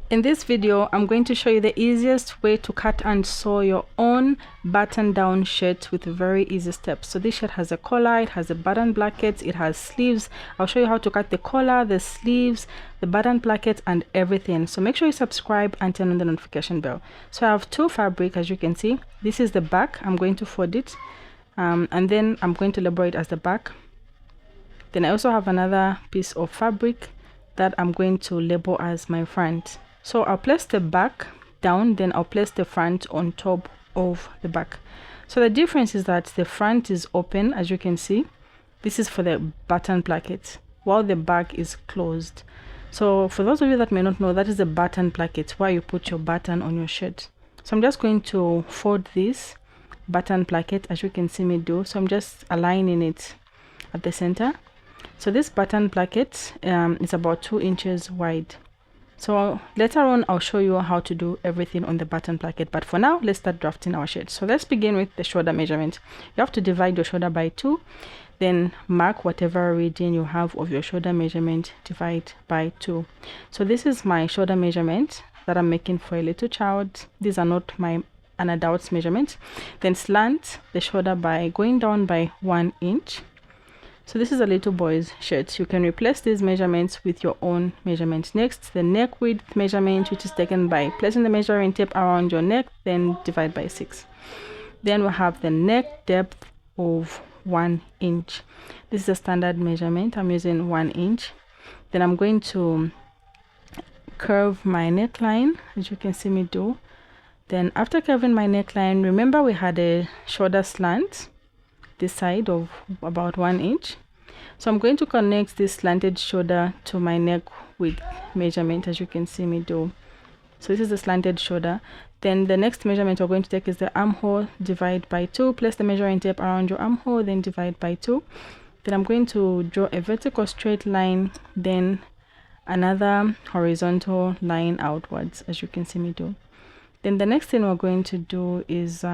In this video, I'm going to show you the easiest way to cut and sew your own button-down shirt with very easy steps. So this shirt has a collar, it has a button placket, it has sleeves. I'll show you how to cut the collar, the sleeves, the button placket, and everything. So make sure you subscribe and turn on the notification bell. So I have two fabric, as you can see. This is the back. I'm going to fold it, and then I'm going to label it as the back. Then I also have another piece of fabric that I'm going to label as my front. So I'll place the back down, then I'll place the front on top of the back. So the difference is that the front is open, as you can see. This is for the button placket, while the back is closed. So for those of you that may not know, that is the button placket, where you put your button on your shirt. So I'm just going to fold this button placket, as you can see me do. So I'm just aligning it at the center. So this button placket is about 2 inches wide. So later on I'll show you how to do everything on the button placket, but for now let's start drafting our shirt. So let's begin with the shoulder measurement. You have to divide your shoulder by 2, then mark whatever region you have of your shoulder measurement, divide by 2. So this is my shoulder measurement that I'm making for a little child. These are not an adult's measurement. Then slant the shoulder by going down by 1 inch. So this is a little boy's shirt. You can replace these measurements with your own measurements. Next, the neck width measurement, which is taken by placing the measuring tape around your neck, then divide by 6. Then we have the neck depth of 1 inch. This is a standard measurement. I'm using 1 inch. Then I'm going to curve my neckline, as you can see me do. Then after curving my neckline, remember we had a shoulder slant this side of about 1 inch. So I'm going to connect this slanted shoulder to my neck width measurement, as you can see me do. So this is the slanted shoulder. Then the next measurement we're going to take is the armhole, divide by 2. Place the measuring tape around your armhole, then divide by 2. Then I'm going to draw a vertical straight line, then another horizontal line outwards, as you can see me do. Then the next thing we're going to do is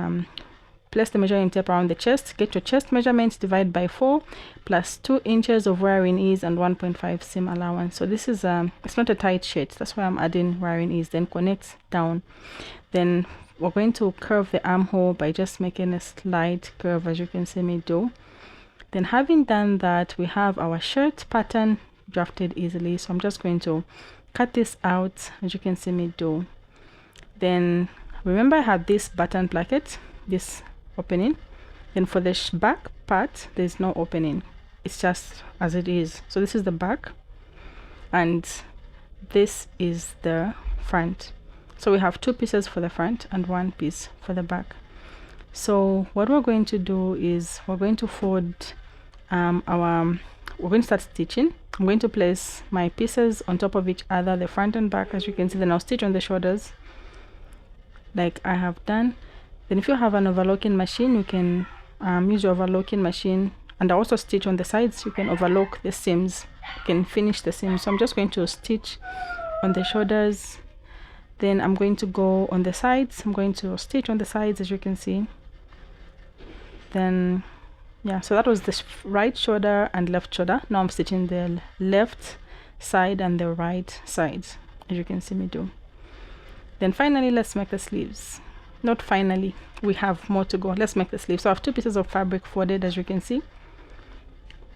place the measuring tape around the chest. Get your chest measurements, divide by 4, plus 2 inches of wearing ease and 1.5 seam allowance. So this is it's not a tight shirt, that's why I'm adding wearing ease. Then connect down. Then we're going to curve the armhole by just making a slight curve, as you can see me do. Then having done that, we have our shirt pattern drafted easily. So I'm just going to cut this out, as you can see me do. Then remember I have this button placket, this opening. Then for the back part, there's no opening, it's just as it is. So this is the back and this is the front. So we have 2 pieces for the front and 1 piece for the back. So what we're going to do is we're going to fold we're going to start stitching. I'm going to place my pieces on top of each other, the front and back, as you can see. Then I'll stitch on the shoulders like I have done. Then if you have an overlocking machine, you can use your overlocking machine, and also stitch on the sides. You can overlock the seams, you can finish the seams. So I'm just going to stitch on the shoulders, then I'm going to go on the sides. I'm going to stitch on the sides, as you can see. Then yeah, so that was the right shoulder and left shoulder. Now I'm stitching the left side and the right side, as you can see me do. Then finally, let's make the sleeves. Not finally, we have more to go. Let's make the sleeve. So I have 2 pieces of fabric folded, as you can see.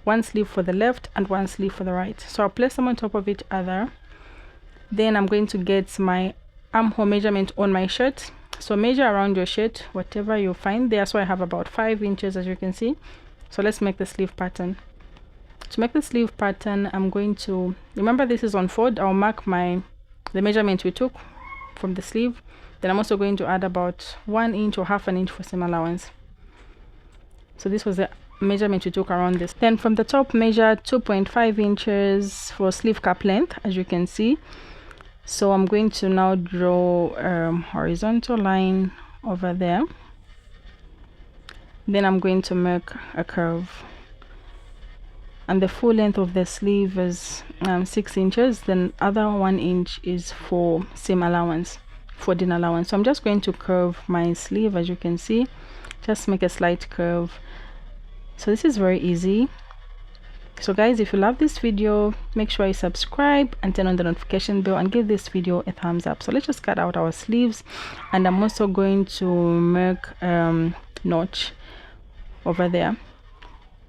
1 sleeve for the left and 1 sleeve for the right. So I'll place them on top of each other. Then I'm going to get my armhole measurement on my shirt. So measure around your shirt, whatever you find there. So I have about 5 inches, as you can see. So let's make the sleeve pattern. To make the sleeve pattern, I'm going to, remember this is on fold. I'll mark the measurement we took from the sleeve. Then I'm also going to add about 1 inch or half an inch for seam allowance. So this was the measurement we took around this. Then from the top, measure 2.5 inches for sleeve cap length, as you can see. So I'm going to now draw a horizontal line over there. Then I'm going to make a curve. And the full length of the sleeve is 6 inches. Then other 1 inch is for seam allowance, folding allowance. So I'm just going to curve my sleeve, as you can see. Just make a slight curve. So this is very easy. So guys, if you love this video, make sure you subscribe and turn on the notification bell and give this video a thumbs up. So let's just cut out our sleeves, and I'm also going to make notch over there.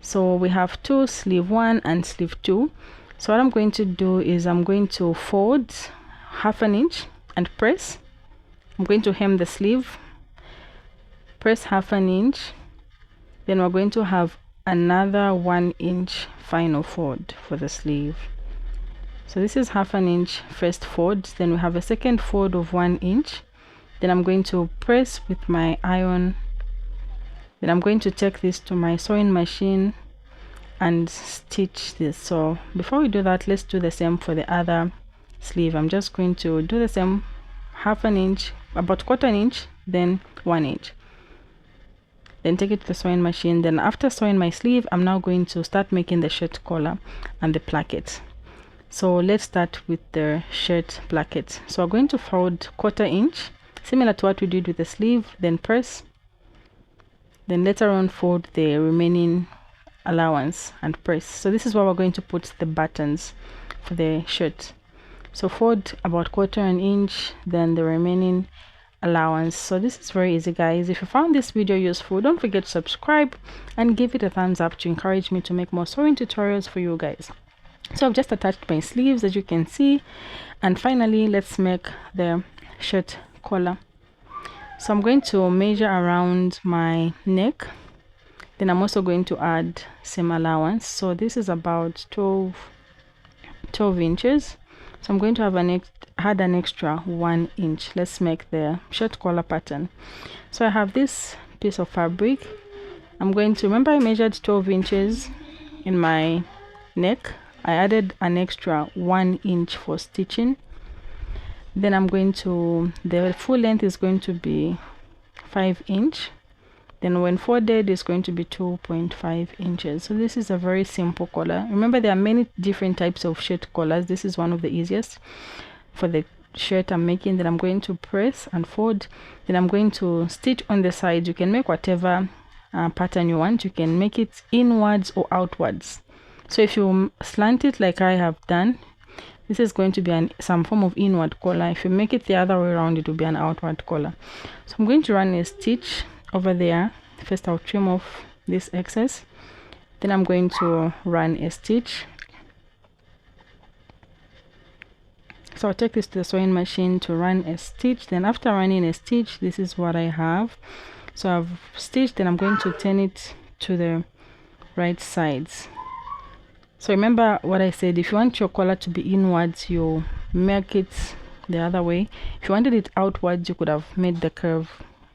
So we have two, sleeve 1 and sleeve 2. So what I'm going to do is I'm going to fold 1/2 inch and press. I'm going to hem the sleeve, press 1/2 inch, then we're going to have another 1 inch final fold for the sleeve. So this is 1/2 inch first fold, then we have a second fold of 1 inch. Then I'm going to press with my iron. Then I'm going to take this to my sewing machine and stitch this. So before we do that, let's do the same for the other sleeve. I'm just going to do the same, 1/2 inch, about 1/4 inch, then 1 inch. Then take it to the sewing machine. Then after sewing my sleeve, I'm now going to start making the shirt collar and the placket. So let's start with the shirt placket. So we're going to fold 1/4 inch, similar to what we did with the sleeve, then press, then later on fold the remaining allowance and press. So this is where we're going to put the buttons for the shirt. So fold about 1/4 inch, then the remaining allowance. So this is very easy, guys. If you found this video useful, don't forget to subscribe and give it a thumbs up to encourage me to make more sewing tutorials for you guys. So I've just attached my sleeves, as you can see, and finally let's make the shirt collar. So I'm going to measure around my neck, then I'm also going to add seam allowance. So this is about 12 inches. So I'm going to have add an extra 1 inch. Let's make the shirt collar pattern. So I have this piece of fabric. I'm going to, remember I measured 12 inches in my neck. I added an extra 1 inch for stitching. Then I'm going to, the full length is going to be 5 inch. Then when folded, it's going to be 2.5 inches. So this is a very simple collar. Remember, there are many different types of shirt collars. This is one of the easiest for the shirt I'm making. Then I'm going to press and fold. Then I'm going to stitch on the sides. You can make whatever pattern you want. You can make it inwards or outwards. So if you slant it like I have done, this is going to be some form of inward collar. If you make it the other way around, it will be an outward collar. So I'm going to run a stitch over there. First I'll trim off this excess, then I'm going to run a stitch. So I'll take this to the sewing machine to run a stitch. Then after running a stitch, this is what I have. So I've stitched, then I'm going to turn it to the right sides. So remember what I said, if you want your collar to be inwards, you make it the other way. If you wanted it outwards, you could have made the curve,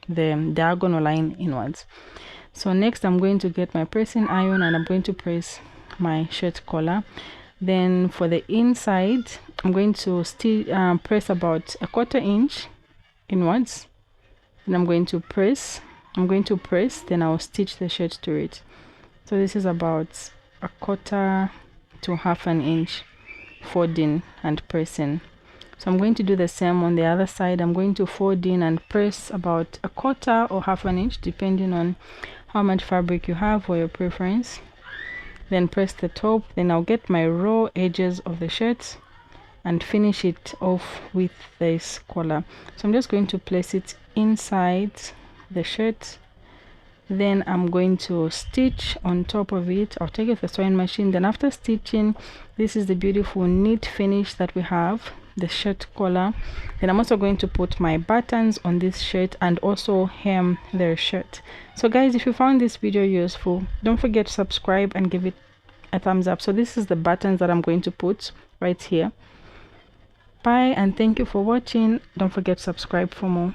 the diagonal line inwards. So next I'm going to get my pressing iron and I'm going to press my shirt collar. Then for the inside, I'm going to press about 1/4 inch inwards. Then I'm going to press, then I'll stitch the shirt to it. So this is about 1/4 to 1/2 inch folding and pressing. So I'm going to do the same on the other side. I'm going to fold in and press about 1/4 or 1/2 inch, depending on how much fabric you have or your preference. Then press the top. Then I'll get my raw edges of the shirt and finish it off with this collar. So I'm just going to place it inside the shirt. Then I'm going to stitch on top of it. I'll take it to the sewing machine. Then after stitching, this is the beautiful neat finish that we have, the shirt collar. Then I'm also going to put my buttons on this shirt and also hem their shirt. So guys, if you found this video useful, don't forget to subscribe and give it a thumbs up. So this is the buttons that I'm going to put right here. Bye and thank you for watching. Don't forget to subscribe for more.